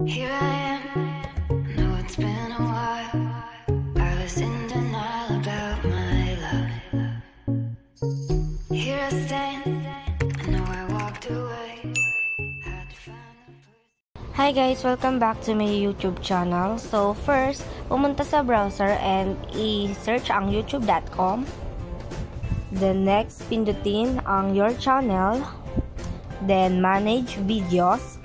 Here I am, know it's been a while. I was in denial about my love. Here I stand, I know I walked away. Had to find a place. Hi guys! Welcome back to my YouTube channel. So first, pumunta sa browser and i-search ang youtube.com. Then next, pindutin ang your channel. Then manage videos.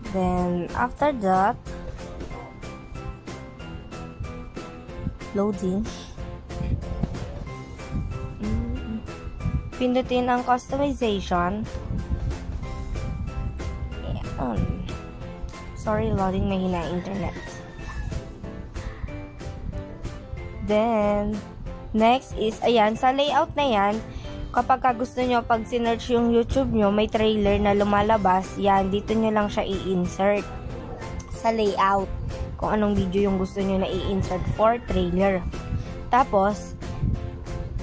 Then after that, loading. Pindutin ang customization. Sorry, loading, mahina internet. Then next is, ayan, sa layout na yan, kapag gusto nyo, pag sinearch yung YouTube nyo, may trailer na lumalabas, yan, dito nyo lang siya i-insert sa layout. Kung anong video yung gusto nyo na i-insert for trailer. Tapos,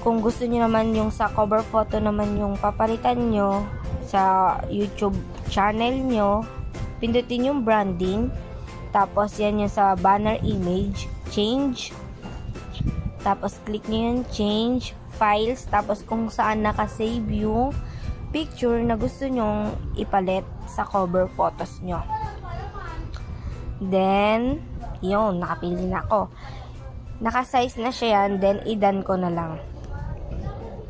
kung gusto nyo naman yung sa cover photo naman yung papalitan nyo sa YouTube channel nyo, pindutin yung branding. Tapos, yan yung sa banner image, change. Tapos, click nyo yung change files, tapos kung saan nakasave yung picture na gusto nyong ipalit sa cover photos nyo. Then, yun, nakapili na ako. Nakasize na siya yan, then i-done ko na lang.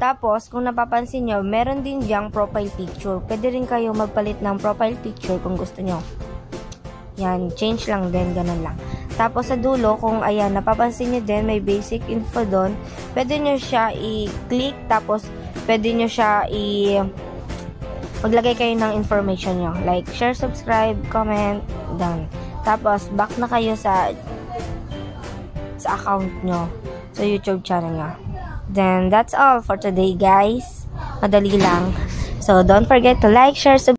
Tapos, kung napapansin nyo, meron din diyang profile picture. Pwede rin kayo magpalit ng profile picture kung gusto nyo. Yan, change lang din, ganun lang. Tapos sa dulo, kung ayan, napapansin nyo din, may basic info doon. Pwede nyo siya i-click, tapos pwede nyo siya maglagay kayo ng information nyo. Like, share, subscribe, comment, done. Tapos, back na kayo sa account nyo, sa YouTube channel nyo. Then, that's all for today, guys. Madali lang. So, don't forget to like, share, subscribe.